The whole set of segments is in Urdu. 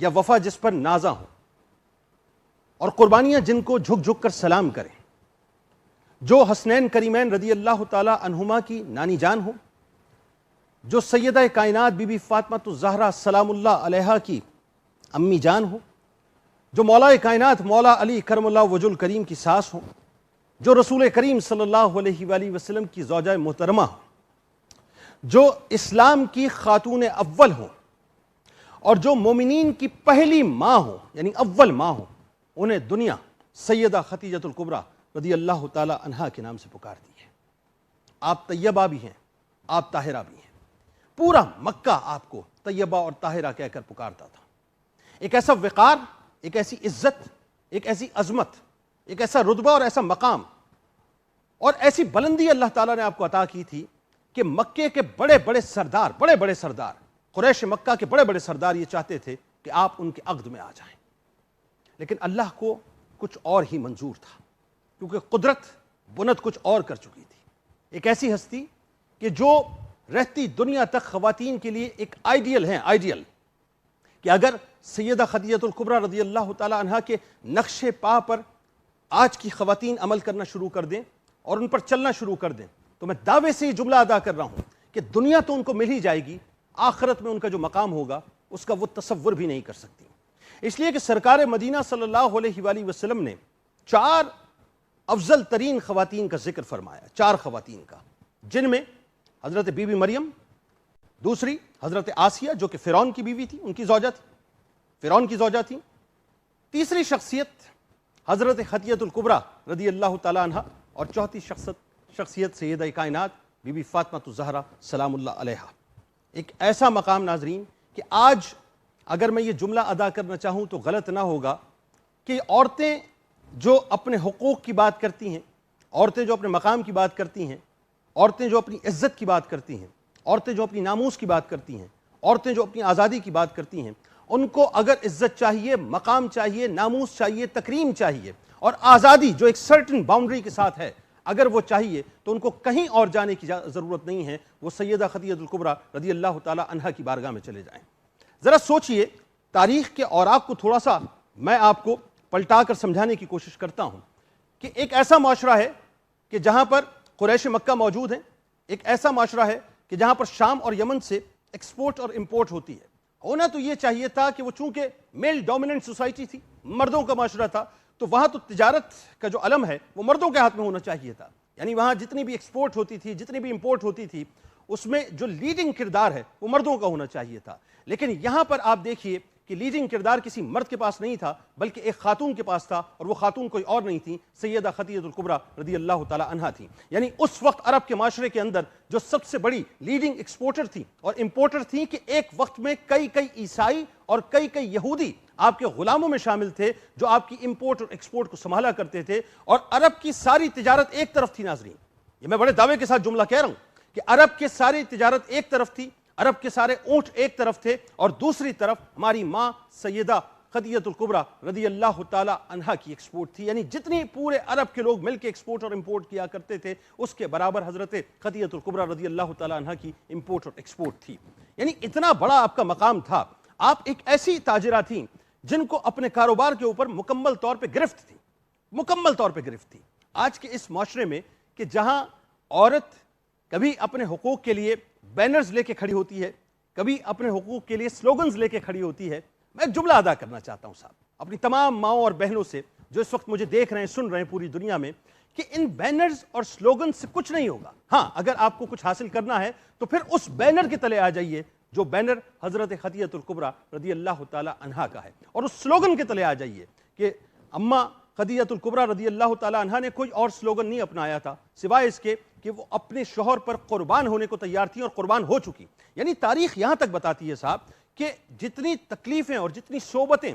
یا وفا جس پر نازاں ہو، اور قربانیاں جن کو جھک جھک کر سلام کریں، جو حسنین کریمین رضی اللہ تعالی عنہما کی نانی جان ہو، جو سیدہ کائنات بی بی فاطمہ الزہرا سلام اللہ علیہا کی امی جان ہو، جو مولا کائنات مولا علی کرم اللہ وجہ الکریم کی ساس ہو، جو رسول کریم صلی اللہ علیہ وآلہ وسلم کی زوجہ محترمہ ہو، جو اسلام کی خاتون اول ہو، اور جو مومنین کی پہلی ماں ہو یعنی اول ماں ہو، انہیں دنیا سیدہ خدیجہ الکبریٰ رضی اللہ تعالی عنہا کے نام سے پکارتی ہے۔ آپ طیبہ بھی ہیں، آپ طاہرہ بھی ہیں، پورا مکہ آپ کو طیبہ اور طاہرہ کہہ کر پکارتا تھا۔ ایک ایسا وقار، ایک ایسی عزت، ایک ایسی عظمت، ایک ایسا رتبہ اور ایسا مقام اور ایسی بلندی اللہ تعالیٰ نے آپ کو عطا کی تھی کہ مکے کے بڑے بڑے سردار قریش مکہ کے بڑے بڑے سردار یہ چاہتے تھے کہ آپ ان کے عقد میں آ جائیں، لیکن اللہ کو کچھ اور ہی منظور تھا، کیونکہ قدرت بنت کچھ اور کر چکی تھی۔ ایک ایسی ہستی کہ جو رہتی دنیا تک خواتین کے لیے ایک آئیڈیل ہیں، آئیڈیل کہ اگر سیدہ خدیجہ الکبریٰ رضی اللہ تعالی عنہا کے نقش پا پر آج کی خواتین عمل کرنا شروع کر دیں اور ان پر چلنا شروع کر دیں تو میں دعوے سے یہ جملہ ادا کر رہا ہوں کہ دنیا تو ان کو مل ہی جائے گی، آخرت میں ان کا جو مقام ہوگا اس کا وہ تصور بھی نہیں کر سکتی۔ اس لیے کہ سرکار مدینہ صلی اللہ علیہ وآلہ وسلم نے 4 افضل ترین خواتین کا ذکر فرمایا، 4 خواتین کا، جن میں حضرت بی بی مریم، دوسری حضرت آسیہ جو کہ فرعون کی بیوی تھی، ان کی زوجہ تھی، فرعون کی زوجہ تھی، تیسری شخصیت حضرت خدیجہ الکبریٰ رضی اللہ تعالی عنہ، اور چوتھی شخصیت سیدہ کائنات بی بی فاطمہ الزہرا سلام اللہ علیہا۔ ایک ایسا مقام ناظرین کہ آج اگر میں یہ جملہ ادا کرنا چاہوں تو غلط نہ ہوگا کہ عورتیں جو اپنے حقوق کی بات کرتی ہیں، عورتیں جو اپنے مقام کی بات کرتی ہیں، عورتیں جو اپنی عزت کی بات کرتی ہیں، عورتیں جو اپنی ناموس کی بات کرتی ہیں، عورتیں جو اپنی آزادی کی بات کرتی ہیں، ان کو اگر عزت چاہیے، مقام چاہیے، ناموس چاہیے، تکریم چاہیے اور آزادی جو ایک سرٹن باؤنڈری کے ساتھ ہے اگر وہ چاہیے تو ان کو کہیں اور جانے کی ضرورت نہیں ہے، وہ سیدہ خدیجہ الکبریٰ رضی اللہ تعالی عنہا کی بارگاہ میں چلے جائیں۔ ذرا سوچئے، تاریخ کے اوراق کو تھوڑا سا میں آپ کو پلٹا کر سمجھانے کی کوشش کرتا ہوں کہ ایک ایسا معاشرہ ہے کہ جہاں پر قریش مکہ موجود ہیں، ایک ایسا معاشرہ ہے کہ جہاں پر شام اور یمن سے ایکسپورٹ اور امپورٹ ہوتی ہے۔ ہونا تو یہ چاہیے تھا کہ وہ چونکہ میل ڈومیننٹ سوسائٹی تھی، مردوں کا معاشرہ تھا، تو وہاں تو تجارت کا جو علم ہے وہ مردوں کے ہاتھ میں ہونا چاہیے تھا، یعنی وہاں جتنی بھی ایکسپورٹ ہوتی تھی، جتنی بھی امپورٹ ہوتی تھی، اس میں جو لیڈنگ کردار ہے وہ مردوں کا ہونا چاہیے تھا۔ لیکن یہاں پر آپ دیکھیے کہ لیڈنگ کردار کسی مرد کے پاس نہیں تھا بلکہ ایک خاتون کے پاس تھا، اور وہ خاتون کوئی اور نہیں تھی، سیدہ خدیجہ الکبریٰ رضی اللہ تعالی عنہا تھی۔ یعنی اس وقت عرب کے معاشرے کے اندر جو سب سے بڑی لیڈنگ ایکسپورٹر تھی اور امپورٹر تھی کہ ایک وقت میں کئی عیسائی اور کئی یہودی آپ کے غلاموں میں شامل تھے جو آپ کی امپورٹ اور ایکسپورٹ کو سنبھالا کرتے تھے، اور عرب کی ساری تجارت ایک طرف تھی۔ ناظرین، یہ میں بڑے دعوے کے ساتھ جملہ کہہ رہا ہوں کہ عرب کی ساری تجارت ایک طرف تھی، عرب کے سارے اونٹ ایک طرف تھے، اور دوسری طرف ہماری ماں سیدہ خدیجہ الکبریٰ رضی اللہ تعالی عنہا کی ایکسپورٹ تھی۔ یعنی جتنی پورے عرب کے لوگ مل کے ایکسپورٹ اور امپورٹ کیا کرتے تھے اس کے برابر حضرت خدیجہ الکبریٰ رضی اللہ تعالی عنہا کی امپورٹ اور ایکسپورٹ تھی۔ یعنی اتنا بڑا آپ کا مقام تھا۔ آپ ایک ایسی تاجرہ تھیں جن کو اپنے کاروبار کے اوپر مکمل طور پہ گرفت تھی، مکمل طور پہ گرفت تھی۔ آج کے اس معاشرے میں کہ جہاں عورت کبھی اپنے حقوق کے لیے بینرز لے کے کھڑی ہوتی ہے، کبھی اپنے حقوق کے لیے سلوگنز لے کے کھڑی ہوتی ہے، میں ایک جملہ ادا کرنا چاہتا ہوں صاحب اپنی تمام ماؤں اور بہنوں سے جو اس وقت مجھے دیکھ رہے ہیں، سن رہے ہیں پوری دنیا میں، کہ ان بینرز اور سلوگنز سے کچھ نہیں ہوگا۔ ہاں، اگر آپ کو کچھ حاصل کرنا ہے تو پھر اس بینر کے تلے آ جائیے جو بینر حضرت خدیجہ الکبریٰ رضی اللہ تعالی عنہا کا ہے، اور اس سلوگن کے تلے آ جائیے کہ اماں خدیجہ الکبریٰ رضی اللہ تعالی عنہا نے کوئی اور سلوگن نہیں اپنایا تھا سوائے اس کے کہ وہ اپنے شوہر پر قربان ہونے کو تیار تھی اور قربان ہو چکی۔ یعنی تاریخ یہاں تک بتاتی ہے صاحب کہ جتنی تکلیفیں اور جتنی صعوبتیں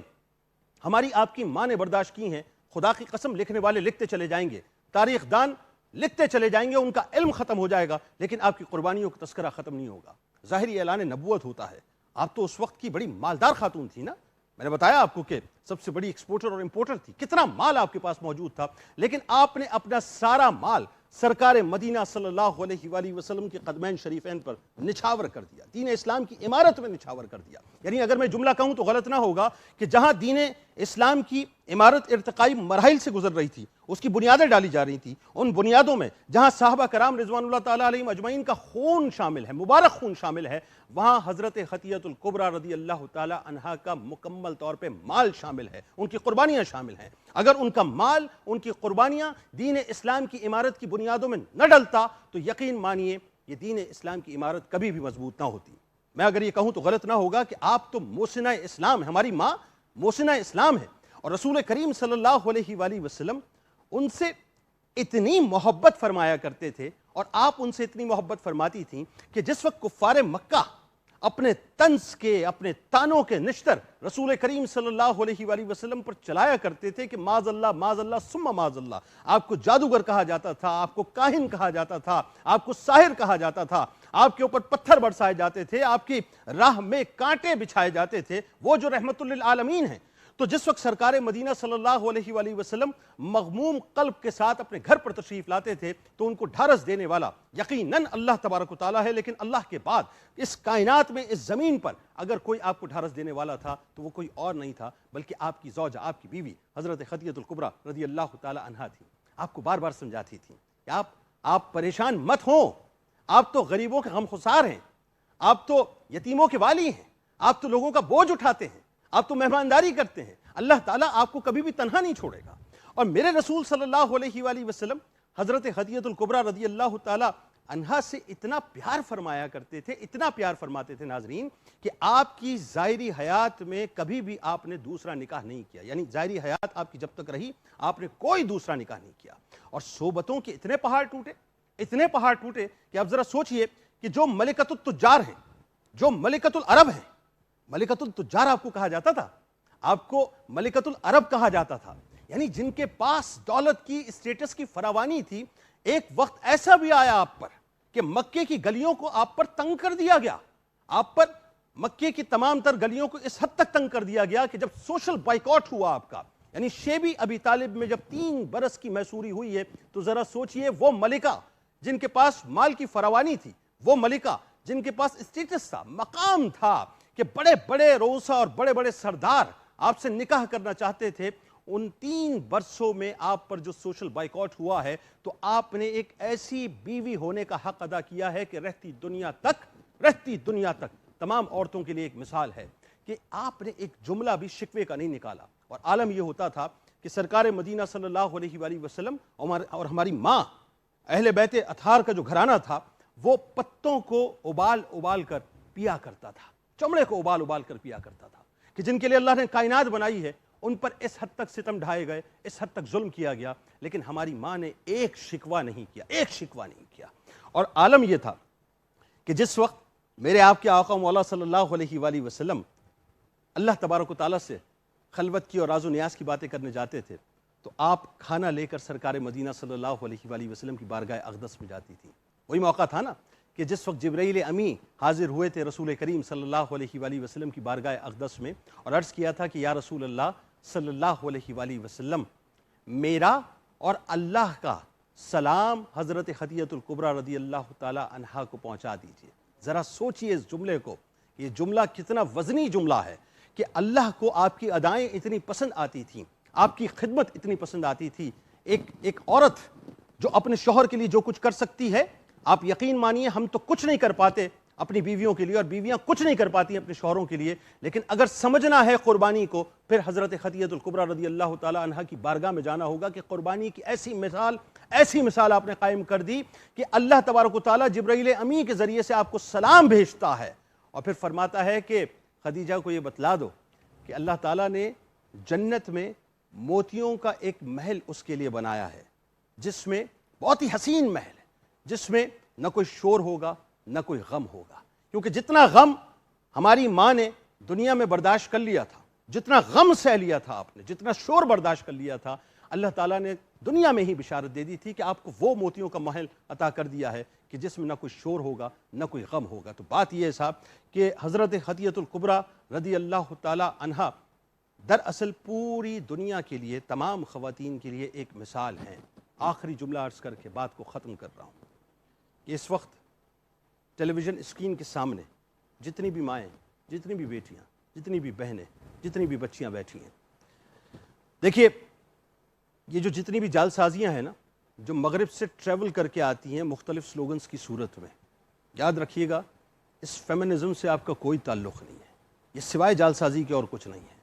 ہماری آپ کی ماں نے برداشت کی ہیں، خدا کی قسم لکھنے والے لکھتے چلے جائیں گے، تاریخ دان لکھتے چلے جائیں گے، ان کا علم ختم ہو جائے گا، لیکن آپ کی قربانیوں کا تذکرہ ختم نہیں ہوگا۔ ظاہری اعلان نبوت ہوتا ہے۔ آپ تو اس وقت کی بڑی مالدار خاتون تھی نا، میں نے بتایا آپ کو کہ سب سے بڑی ایکسپورٹر اور امپورٹر تھی، کتنا مال آپ کے پاس موجود تھا، لیکن آپ نے اپنا سارا مال سرکار مدینہ صلی اللہ علیہ وآلہ وسلم کے قدمین شریفین پر نچھاور کر دیا، دین اسلام کی عمارت میں نچھاور کر دیا۔ یعنی اگر میں جملہ کہوں تو غلط نہ ہوگا کہ جہاں دین اسلام کی عمارت ارتقائی مراحل سے گزر رہی تھی، اس کی بنیادیں ڈالی جا رہی تھیں، ان بنیادوں میں جہاں صحابہ کرام رضوان اللہ تعالیٰ علیہم اجمعین کا خون شامل ہے، مبارک خون شامل ہے، وہاں حضرت خطیۃ الکبریٰ رضی اللہ تعالیٰ عنہا کا مکمل طور پہ مال شامل ہے، ان کی قربانیاں شامل ہیں۔ اگر ان کا مال، ان کی قربانیاں دین اسلام کی عمارت کی بنیادوں میں نہ ڈلتا تو یقین مانیے یہ دین اسلام کی عمارت کبھی بھی مضبوط نہ ہوتی۔ میں اگر یہ کہوں تو غلط نہ ہوگا کہ آپ تو محسنہ اسلام ہیں، ہماری ماں محسنہ اسلام ہے، اور رسول کریم صلی اللہ علیہ وآلہ وسلم ان سے اتنی محبت فرمایا کرتے تھے اور آپ ان سے اتنی محبت فرماتی تھیں کہ جس وقت کفار مکہ اپنے طنز کے، اپنے تانوں کے نشتر رسول کریم صلی اللہ علیہ وآلہ وسلم پر چلایا کرتے تھے کہ معاذ اللہ ثم معاذ اللہ، آپ کو جادوگر کہا جاتا تھا، آپ کو کاہن کہا جاتا تھا، آپ کو ساحر کہا جاتا تھا، آپ کے اوپر پتھر برسائے جاتے تھے، آپ کی راہ میں کانٹے بچھائے جاتے تھے، وہ جو رحمت للعالمین ہیں۔ تو جس وقت سرکار مدینہ صلی اللہ علیہ وآلہ وسلم مغموم قلب کے ساتھ اپنے گھر پر تشریف لاتے تھے تو ان کو ڈھارس دینے والا یقیناً اللہ تبارک و تعالیٰ ہے، لیکن اللہ کے بعد اس کائنات میں، اس زمین پر اگر کوئی آپ کو ڈھارس دینے والا تھا تو وہ کوئی اور نہیں تھا بلکہ آپ کی زوجہ، آپ کی بیوی حضرت خطیۃ الکبریٰ رضی اللہ تعالیٰ عنہا تھی۔ آپ کو بار بار سمجھاتی تھیں کہ آپ پریشان مت ہوں، آپ تو غریبوں کے غمخسار ہیں، آپ تو یتیموں کے والی ہیں، آپ تو لوگوں کا بوجھ اٹھاتے ہیں، آپ تو مہمانداری کرتے ہیں، اللہ تعالیٰ آپ کو کبھی بھی تنہا نہیں چھوڑے گا۔ اور میرے رسول صلی اللہ علیہ وآلہ وسلم حضرت خطیۃ الکبریٰ رضی اللہ تعالیٰ عنہا سے اتنا پیار فرمایا کرتے تھے، اتنا پیار فرماتے تھے ناظرین، کہ آپ کی ظاہری حیات میں کبھی بھی آپ نے دوسرا نکاح نہیں کیا، یعنی ظاہری حیات آپ کی جب تک رہی آپ نے کوئی دوسرا نکاح نہیں کیا۔ اور صحبتوں کے اتنے پہاڑ ٹوٹے کہ آپ ذرا سوچئے کہ جو ملکۃ التجار ہیں، جو ملکۃ العرب ہیں، ملکۃ التجار آپ کو کہا جاتا تھا، آپ کو ملکۃ العرب کہا جاتا تھا، یعنی جن کے پاس دولت کی، اسٹیٹس کی فراوانی تھی، ایک وقت ایسا بھی آیا آپ پر کہ مکے کی گلیوں کو آپ پر تنگ کر دیا گیا، آپ پر مکے کی تمام تر گلیوں کو اس حد تک تنگ کر دیا گیا کہ جب سوشل بائیکاٹ ہوا آپ کا، یعنی شیبی ابی طالب میں جب 3 برس کی میسوری ہوئی ہے، تو ذرا سوچئے وہ ملکہ جن کے پاس مال کی فراوانی تھی، وہ ملکہ جن کے پاس اسٹیٹس تھا، مقام تھا کہ بڑے بڑے روسا اور بڑے بڑے سردار آپ سے نکاح کرنا چاہتے تھے، ان 3 برسوں میں آپ پر جو سوشل بائیکاٹ ہوا ہے تو آپ نے ایک ایسی بیوی ہونے کا حق ادا کیا ہے کہ رہتی دنیا تک تمام عورتوں کے لیے ایک مثال ہے کہ آپ نے ایک جملہ بھی شکوے کا نہیں نکالا۔ اور عالم یہ ہوتا تھا کہ سرکار مدینہ صلی اللہ علیہ وآلہ وسلم اور ہماری ماں اہل بیت اطہار کا جو گھرانہ تھا وہ پتوں کو ابال کر پیا کرتا تھا، چمڑے کو ابال کر پیا کرتا تھا، کہ جن کے لیے اللہ نے کائنات بنائی ہے ان پر اس حد تک ستم ڈھائے گئے، اس حد تک ظلم کیا گیا، لیکن ہماری ماں نے ایک شکوہ نہیں کیا۔ اور عالم یہ تھا کہ جس وقت میرے آپ کے آقا مولا صلی اللہ علیہ وآلہ وسلم اللہ تبارک و تعالیٰ سے خلوت کی اور راز و نیاز کی باتیں کرنے جاتے تھے تو آپ کھانا لے کر سرکار مدینہ صلی اللہ علیہ وآلہ وسلم کی بارگاہ اقدس میں جاتی تھی۔ وہی موقع تھا نا کہ جس وقت جبرائیل امی حاضر ہوئے تھے رسول کریم صلی اللہ علیہ وآلہ وسلم کی بارگاہ اقدس میں اور عرض کیا تھا کہ یا رسول اللہ صلی اللہ علیہ وآلہ وسلم، میرا اور اللہ کا سلام حضرت خطیۃ الکبریٰ رضی اللہ تعالی عنہا کو پہنچا دیجیے۔ ذرا سوچئے اس جملے کو، یہ جملہ کتنا وزنی جملہ ہے کہ اللہ کو آپ کی ادائیں اتنی پسند آتی تھیں، آپ کی خدمت اتنی پسند آتی تھی۔ ایک عورت جو اپنے شوہر کے لیے جو کچھ کر سکتی ہے، آپ یقین مانیے ہم تو کچھ نہیں کر پاتے اپنی بیویوں کے لیے اور بیویاں کچھ نہیں کر پاتی اپنے شوہروں کے لیے، لیکن اگر سمجھنا ہے قربانی کو پھر حضرت خطیۃ الکبریٰ رضی اللہ تعالی عنہا کی بارگاہ میں جانا ہوگا کہ قربانی کی ایسی مثال آپ نے قائم کر دی کہ اللہ تبارک و تعالیٰ جبرائیل امی کے ذریعے سے آپ کو سلام بھیجتا ہے اور پھر فرماتا ہے کہ خدیجہ کو یہ بتلا دو کہ اللہ تعالیٰ نے جنت میں موتیوں کا ایک محل اس کے لیے بنایا ہے، جس میں بہت ہی حسین محل ہے، جس میں نہ کوئی شور ہوگا نہ کوئی غم ہوگا، کیونکہ جتنا غم ہماری ماں نے دنیا میں برداشت کر لیا تھا، جتنا غم سہ لیا تھا آپ نے، جتنا شور برداشت کر لیا تھا، اللہ تعالیٰ نے دنیا میں ہی بشارت دے دی تھی کہ آپ کو وہ موتیوں کا محل عطا کر دیا ہے کہ جس میں نہ کوئی شور ہوگا نہ کوئی غم ہوگا۔ تو بات یہ ہے صاحب کہ حضرت خطیۃ الکبریٰ رضی اللہ تعالی عنہا دراصل پوری دنیا کے لیے، تمام خواتین کے لیے ایک مثال ہیں، آخری جملہ عرض کر کے بات کو ختم کر رہا ہوں کہ اس وقت ٹیلی ویژن اسکرین کے سامنے جتنی بھی مائیں، جتنی بھی بیٹیاں، جتنی بھی بہنیں، جتنی بھی بچیاں بیٹھی ہیں، دیکھیے یہ جو جتنی بھی جال سازیاں ہیں نا، جو مغرب سے ٹریول کر کے آتی ہیں مختلف سلوگنز کی صورت میں، یاد رکھیے گا اس فیمنزم سے آپ کا کوئی تعلق نہیں ہے، یہ سوائے جال سازی کے اور کچھ نہیں ہے۔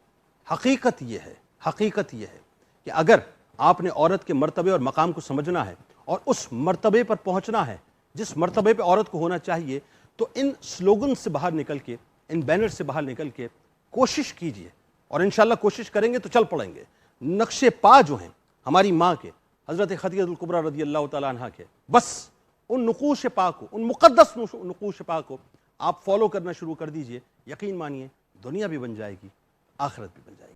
حقیقت یہ ہے کہ اگر آپ نے عورت کے مرتبے اور مقام کو سمجھنا ہے اور اس مرتبے پر پہنچنا ہے جس مرتبے پہ عورت کو ہونا چاہیے، تو ان سلوگن سے باہر نکل کے، ان بینر سے باہر نکل کے کوشش کیجئے، اور انشاءاللہ کوشش کریں گے تو چل پڑیں گے۔ نقش پا جو ہیں ہماری ماں کے، حضرت خدیجہ الکبریٰ رضی اللہ تعالیٰ عنہ کے، بس ان نقوش پا کو، ان مقدس نقوش پا کو آپ فالو کرنا شروع کر دیجئے، یقین مانیے دنیا بھی بن جائے گی، آخرت بھی بن جائے گی۔